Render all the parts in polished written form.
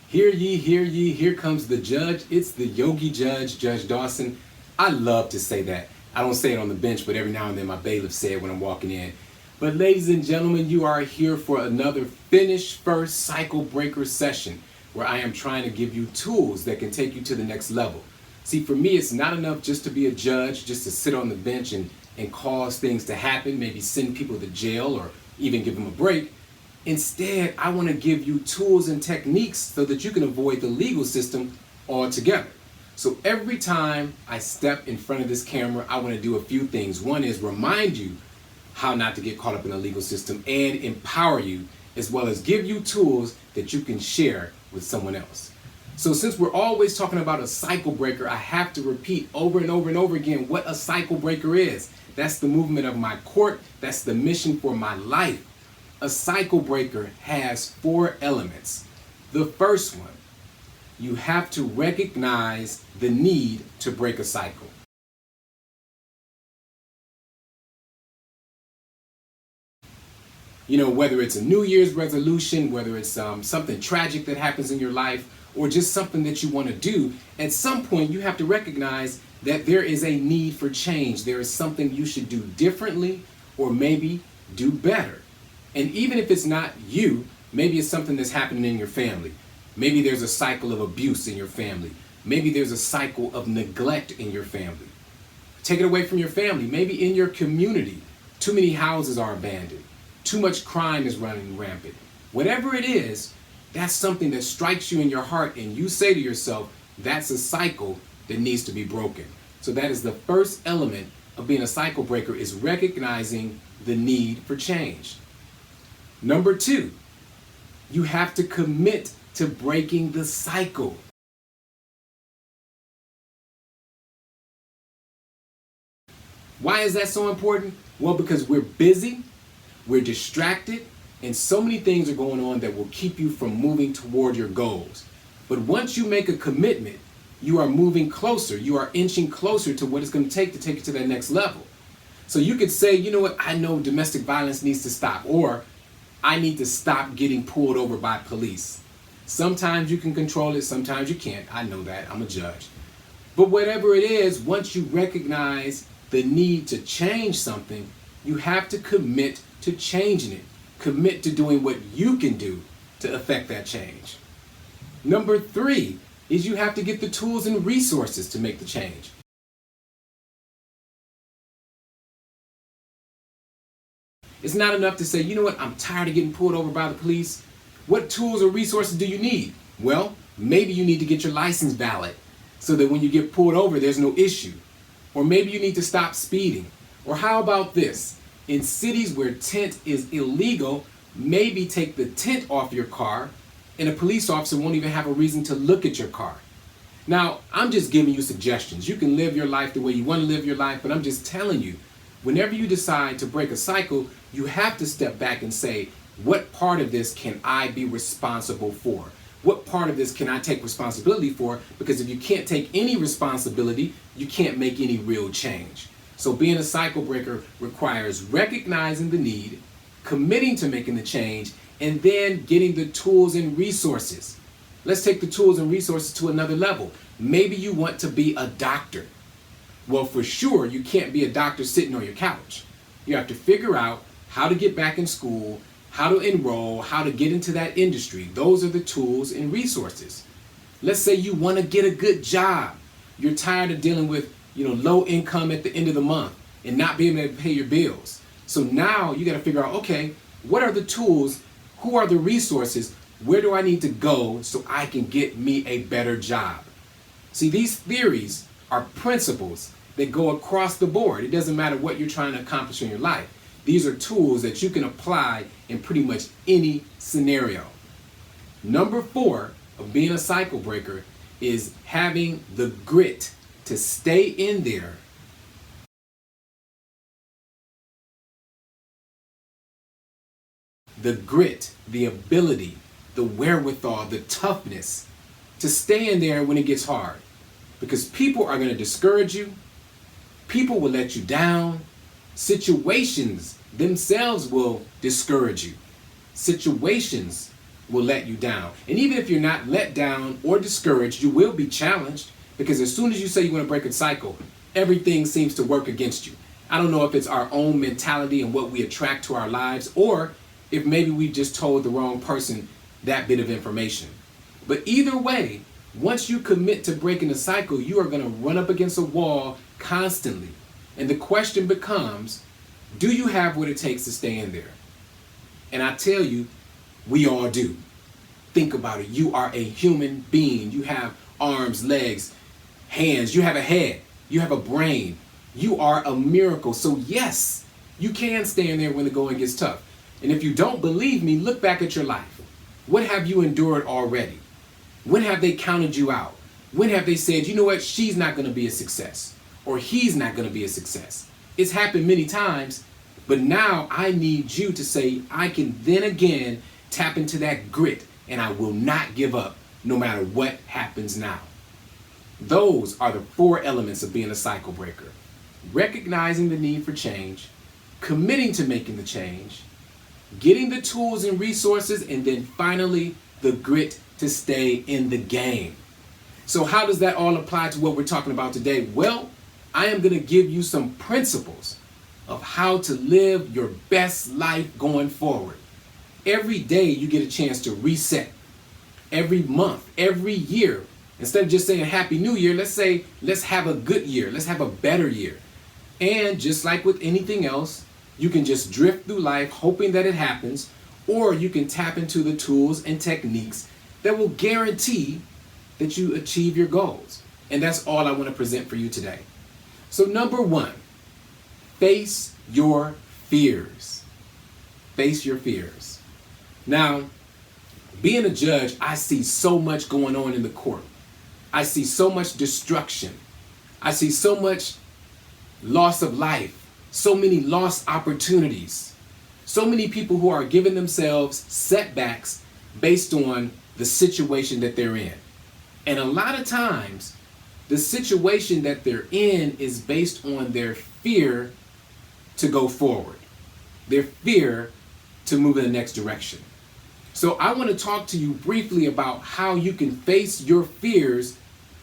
Hear ye, here comes the judge. It's the yogi judge, Judge Dawson. I love to say that. I don't say it on the bench, but every now and then my bailiff say it when I'm walking in. But ladies and gentlemen, you are here for another Finish First Cycle Breaker session where I am trying to give you tools that can take you to the next level. See, for me, it's not enough just to be a judge, just to sit on the bench and cause things to happen, maybe send people to jail or even give them a break. Instead, I want to give you tools and techniques so that you can avoid the legal system altogether. So every time I step in front of this camera, I want to do a few things. One is remind you how not to get caught up in the legal system and empower you, as well as give you tools that you can share with someone else. So since we're always talking about a cycle breaker, I have to repeat over and over and over again what a cycle breaker is. That's the movement of my court. That's the mission for my life. A cycle breaker has 4 elements. The first one, you have to recognize the need to break a cycle. You know, whether it's a New Year's resolution, whether it's something tragic that happens in your life, or just something that you want to do, at some point you have to recognize that there is a need for change. There is something you should do differently or maybe do better. And even if it's not you, maybe it's something that's happening in your family. Maybe there's a cycle of abuse in your family. Maybe there's a cycle of neglect in your family. Take it away from your family. Maybe in your community, too many houses are abandoned. Too much crime is running rampant. Whatever it is, that's something that strikes you in your heart and you say to yourself, that's a cycle that needs to be broken. So that is the first element of being a cycle breaker, is recognizing the need for change. Number 2, you have to commit to breaking the cycle. Why is that so important? Well, because we're busy, we're distracted, and so many things are going on that will keep you from moving toward your goals. But once you make a commitment, you are moving closer, you are inching closer to what it's going to take you to that next level. So you could say, you know what, I know domestic violence needs to stop, or I need to stop getting pulled over by police. Sometimes you can control it, sometimes you can't. I know that, I'm a judge. But whatever it is, once you recognize the need to change something, you have to commit to changing it. Commit to doing what you can do to affect that change. Number 3 is you have to get the tools and resources to make the change. It's not enough to say, you know what, I'm tired of getting pulled over by the police. What tools or resources do you need? Well, maybe you need to get your license valid so that when you get pulled over, there's no issue. Or maybe you need to stop speeding. Or how about this? In cities where tint is illegal, maybe take the tint off your car and a police officer won't even have a reason to look at your car. Now, I'm just giving you suggestions. You can live your life the way you want to live your life, but I'm just telling you, whenever you decide to break a cycle, you have to step back and say, what part of this can I be responsible for? What part of this can I take responsibility for? Because if you can't take any responsibility, you can't make any real change. So being a cycle breaker requires recognizing the need, committing to making the change, and then getting the tools and resources. Let's take the tools and resources to another level. Maybe you want to be a doctor. Well, for sure, you can't be a doctor sitting on your couch. You have to figure out how to get back in school, how to enroll, how to get into that industry. Those are the tools and resources. Let's say you want to get a good job. You're tired of dealing with, low income at the end of the month and not being able to pay your bills. So now you got to figure out, okay, what are the tools? Who are the resources? Where do I need to go so I can get me a better job? See, these theories are principles that go across the board. It doesn't matter what you're trying to accomplish in your life. These are tools that you can apply in pretty much any scenario. Number 4 of being a cycle breaker is having the grit to stay in there. The grit, the ability, the wherewithal, the toughness to stay in there when it gets hard. Because people are going to discourage you. People will let you down. Situations themselves will discourage you. Situations will let you down. And even if you're not let down or discouraged, you will be challenged, because as soon as you say you want to break a cycle, everything seems to work against you. I don't know if it's our own mentality and what we attract to our lives, or if maybe we just told the wrong person that bit of information. But either way, once you commit to breaking a cycle, you are going to run up against a wall constantly. And the question becomes, do you have what it takes to stay in there? And I tell you, we all do. Think about it. You are a human being. You have arms, legs, hands. You have a head. You have a brain. You are a miracle. So yes, you can stay in there when the going gets tough. And if you don't believe me, look back at your life. What have you endured already? When have they counted you out? When have they said, you know what, she's not going to be a success, or he's not going to be a success? It's happened many times, but now I need you to say, I can then again tap into that grit, and I will not give up no matter what happens now. Those are the 4 elements of being a cycle breaker. Recognizing the need for change, committing to making the change, getting the tools and resources, and then finally the grit to stay in the game. So how does that all apply to what we're talking about today? Well, I am going to give you some principles of how to live your best life going forward. Every day you get a chance to reset. Every month, every year, instead of just saying Happy New Year, let's say, let's have a good year. Let's have a better year. And just like with anything else, you can just drift through life hoping that it happens, or you can tap into the tools and techniques that will guarantee that you achieve your goals. And that's all I want to present for you today. So number 1, face your fears. Face your fears. Now, being a judge, I see so much going on in the court. I see so much destruction. I see so much loss of life, so many lost opportunities, so many people who are giving themselves setbacks based on the situation that they're in. And a lot of times, the situation that they're in is based on their fear to go forward, their fear to move in the next direction. So I want to talk to you briefly about how you can face your fears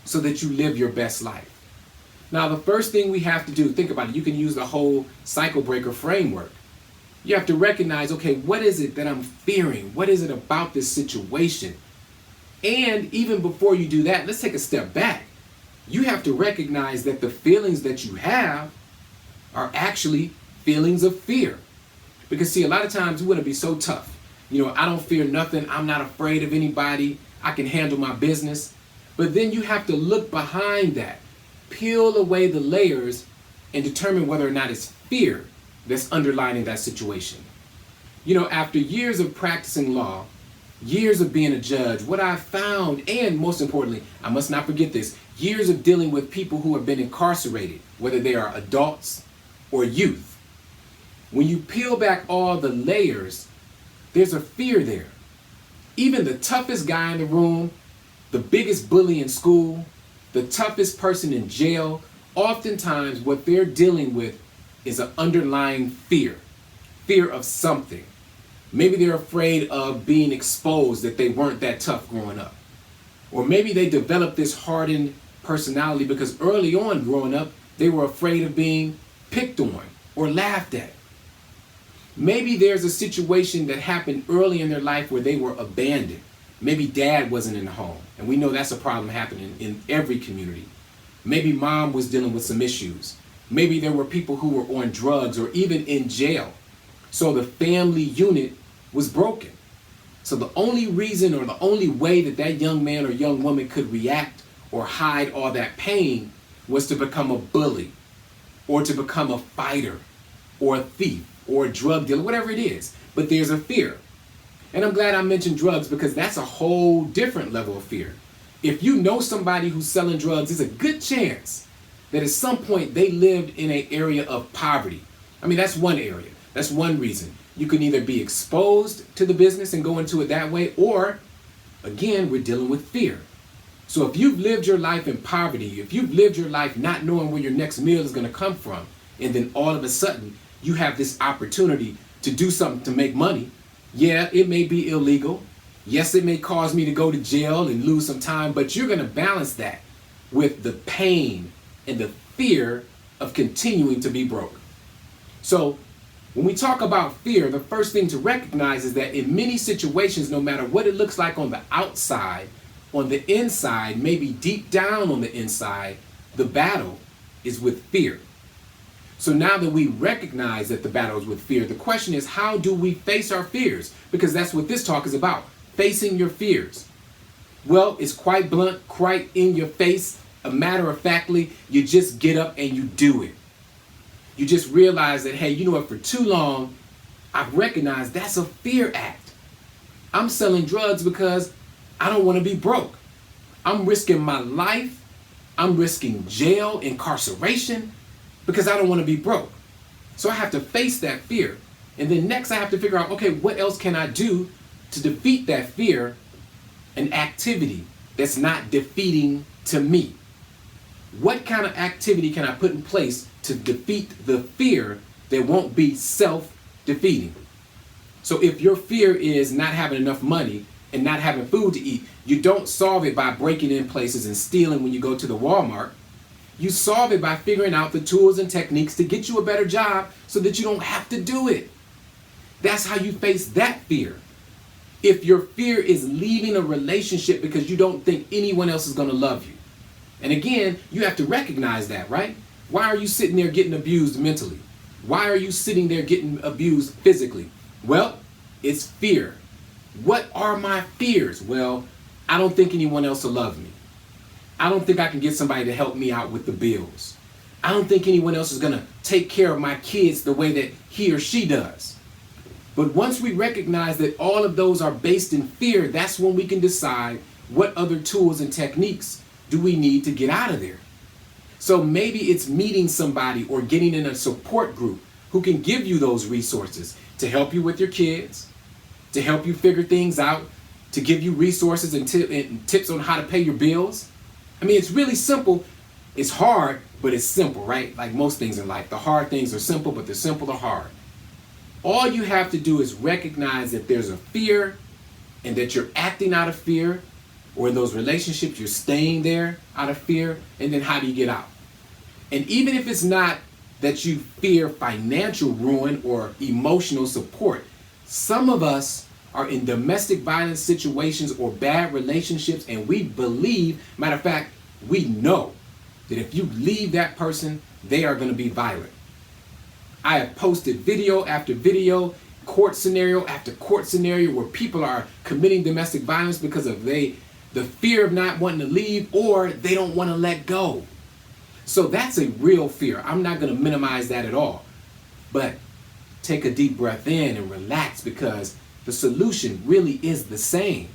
so that you live your best life. Now, the first thing we have to do, think about it, you can use the whole cycle breaker framework. You have to recognize, okay, what is it that I'm fearing? What is it about this situation? And even before you do that, let's take a step back. You have to recognize that the feelings that you have are actually feelings of fear. Because see, a lot of times we want to be so tough. You know, I don't fear nothing. I'm not afraid of anybody. I can handle my business. But then you have to look behind that, peel away the layers, and determine whether or not it's fear that's underlining that situation. You know, after years of practicing law, years of being a judge, what I found, and most importantly, I must not forget this, years of dealing with people who have been incarcerated, whether they are adults or youth. When you peel back all the layers, there's a fear there. Even the toughest guy in the room, the biggest bully in school, the toughest person in jail, oftentimes what they're dealing with is an underlying fear of something. Maybe they're afraid of being exposed, that they weren't that tough growing up. Or maybe they developed this hardened personality because early on growing up, they were afraid of being picked on or laughed at. Maybe there's a situation that happened early in their life where they were abandoned. Maybe dad wasn't in the home, and we know that's a problem happening in every community. Maybe mom was dealing with some issues. Maybe there were people who were on drugs or even in jail. So the family unit was broken. So the only reason or the only way that that young man or young woman could react or hide all that pain was to become a bully or to become a fighter or a thief or a drug dealer, whatever it is. But there's a fear. And I'm glad I mentioned drugs because that's a whole different level of fear. If you know somebody who's selling drugs, there's a good chance that at some point they lived in an area of poverty. I mean, that's one area. That's one reason. You can either be exposed to the business and go into it that way, or, again, we're dealing with fear. So if you've lived your life in poverty, if you've lived your life not knowing where your next meal is going to come from, and then all of a sudden you have this opportunity to do something to make money, yeah, it may be illegal. Yes, it may cause me to go to jail and lose some time, but you're going to balance that with the pain and the fear of continuing to be broke. So when we talk about fear, the first thing to recognize is that in many situations, no matter what it looks like on the outside, on the inside, maybe deep down on the inside, the battle is with fear. So now that we recognize that the battle is with fear, the question is, how do we face our fears? Because that's what this talk is about, facing your fears. Well, it's quite blunt, quite in your face. A matter of factly, you just get up and you do it. You just realize that, hey, you know what, for too long, I've recognized that's a fear act. I'm selling drugs because I don't want to be broke. I'm risking my life. I'm risking jail, incarceration, because I don't want to be broke. So I have to face that fear. And then next I have to figure out, okay, what else can I do to defeat that fear? An activity that's not defeating to me. What kind of activity can I put in place to defeat the fear that won't be self-defeating? So if your fear is not having enough money and not having food to eat, you don't solve it by breaking in places and stealing when you go to the Walmart. You solve it by figuring out the tools and techniques to get you a better job so that you don't have to do it. That's how you face that fear. If your fear is leaving a relationship because you don't think anyone else is going to love you. And again, you have to recognize that, right? Why are you sitting there getting abused mentally? Why are you sitting there getting abused physically? Well, it's fear. What are my fears? Well, I don't think anyone else will love me. I don't think I can get somebody to help me out with the bills. I don't think anyone else is going to take care of my kids the way that he or she does. But once we recognize that all of those are based in fear, that's when we can decide what other tools and techniques do we need to get out of there. So maybe it's meeting somebody or getting in a support group who can give you those resources to help you with your kids, to help you figure things out, to give you resources and tips on how to pay your bills. I mean, it's really simple. It's hard, but it's simple, right? Like most things in life, the hard things are simple, but the simple are hard. All you have to do is recognize that there's a fear and that you're acting out of fear, or in those relationships, you're staying there out of fear, and then how do you get out? And even if it's not that you fear financial ruin or emotional support, some of us are in domestic violence situations or bad relationships, and we believe, matter of fact, we know that if you leave that person, they are going to be violent. I have posted video after video, court scenario after court scenario where people are committing domestic violence because of the fear of not wanting to leave, or they don't want to let go. So that's a real fear. I'm not going to minimize that at all. But take a deep breath in and relax, because the solution really is the same.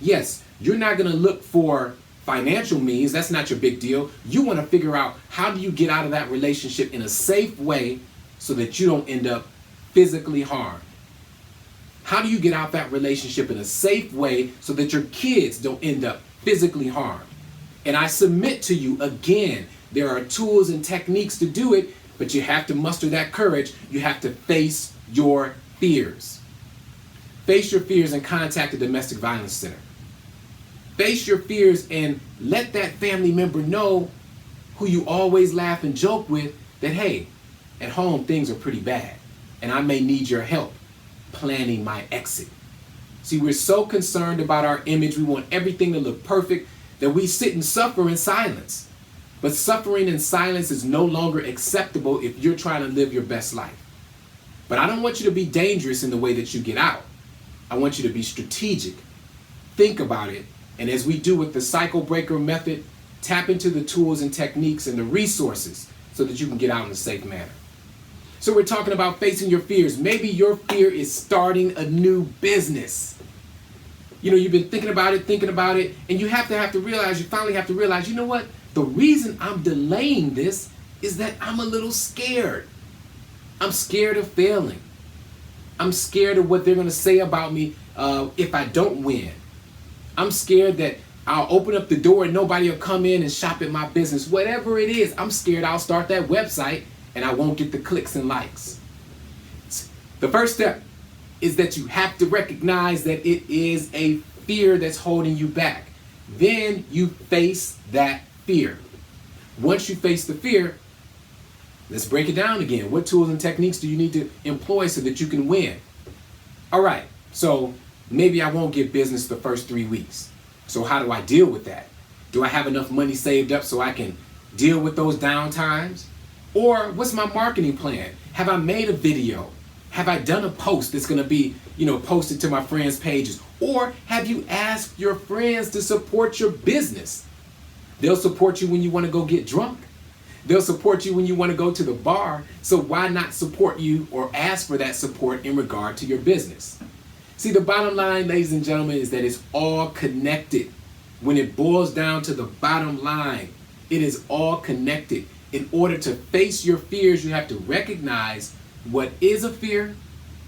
Yes, you're not going to look for financial means. That's not your big deal. You want to figure out, how do you get out of that relationship in a safe way so that you don't end up physically harmed? How do you get out that relationship in a safe way so that your kids don't end up physically harmed? And I submit to you again, there are tools and techniques to do it, but you have to muster that courage. You have to face your fears. Face your fears and contact the Domestic Violence Center. Face your fears and let that family member know, who you always laugh and joke with, that, hey, at home things are pretty bad and I may need your help planning my exit. See, we're so concerned about our image. We want everything to look perfect that we sit and suffer in silence. But suffering in silence is no longer acceptable if you're trying to live your best life. But I don't want you to be dangerous in the way that you get out. I want you to be strategic. Think about it. And as we do with the cycle breaker method, tap into the tools and techniques and the resources so that you can get out in a safe manner. So we're talking about facing your fears. Maybe your fear is starting a new business. You know, you've been thinking about it, and you finally have to realize, you know what? The reason I'm delaying this is that I'm a little scared. I'm scared of failing. I'm scared of what they're going to say about me if I don't win. I'm scared that I'll open up the door and nobody will come in and shop at my business. Whatever it is, I'm scared I'll start that website and I won't get the clicks and likes. The first step is that you have to recognize that it is a fear that's holding you back. Then you face that fear. Once you face the fear, let's break it down again. What tools and techniques do you need to employ so that you can win? All right, so maybe I won't get business the first 3 weeks. So how do I deal with that? Do I have enough money saved up so I can deal with those down times? Or what's my marketing plan? Have I made a video? Have I done a post that's going to be, posted to my friends' pages? Or have you asked your friends to support your business? They'll support you when you want to go get drunk. They'll support you when you want to go to the bar. So why not support you or ask for that support in regard to your business? See, the bottom line, ladies and gentlemen, is that it's all connected. When it boils down to the bottom line, it is all connected. In order to face your fears, you have to recognize what is a fear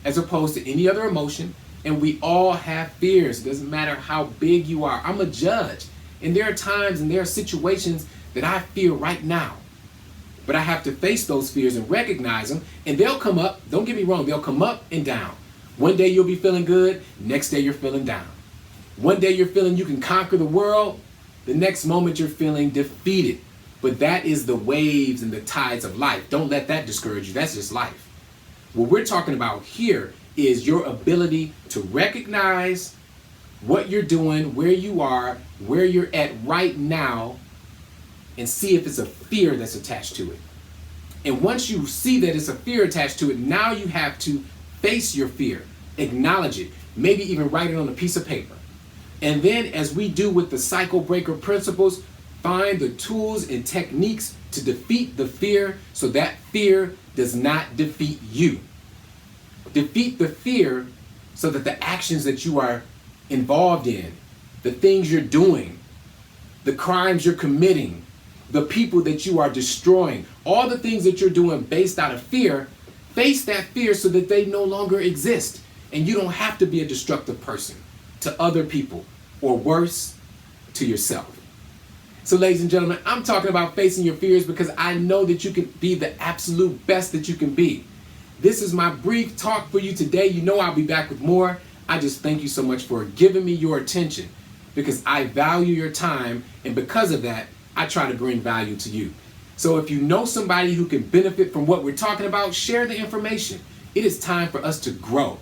as opposed to any other emotion. And we all have fears. It doesn't matter how big you are. I'm a judge. And there are times and there are situations that I fear right now. But I have to face those fears and recognize them. And they'll come up. Don't get me wrong. They'll come up and down. One day you'll be feeling good. Next day you're feeling down. One day you're feeling you can conquer the world. The next moment you're feeling defeated. But that is the waves and the tides of life. Don't let that discourage you. That's just life. What we're talking about here is your ability to recognize what you're doing, where you are, where you're at right now, and see if it's a fear that's attached to it. And once you see that it's a fear attached to it, now you have to face your fear, acknowledge it, maybe even write it on a piece of paper. And then, as we do with the cycle breaker principles, find the tools and techniques to defeat the fear so that fear does not defeat you. Defeat the fear so that the actions that you are involved in, the things you're doing, the crimes you're committing, the people that you are destroying, all the things that you're doing based out of fear, face that fear so that they no longer exist. And you don't have to be a destructive person to other people, or worse, to yourself. So ladies and gentlemen, I'm talking about facing your fears because I know that you can be the absolute best that you can be. This is my brief talk for you today. You know I'll be back with more. I just thank you so much for giving me your attention because I value your time, and because of that, I try to bring value to you. So if you know somebody who can benefit from what we're talking about, share the information. It is time for us to grow.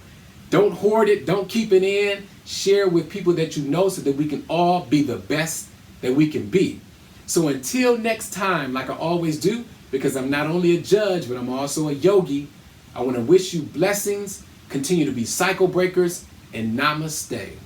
Don't hoard it. Don't keep it in. Share with people that you know so that we can all be the best that we can be. So until next time, like I always do, because I'm not only a judge, but I'm also a yogi, I want to wish you blessings, continue to be cycle breakers, and namaste.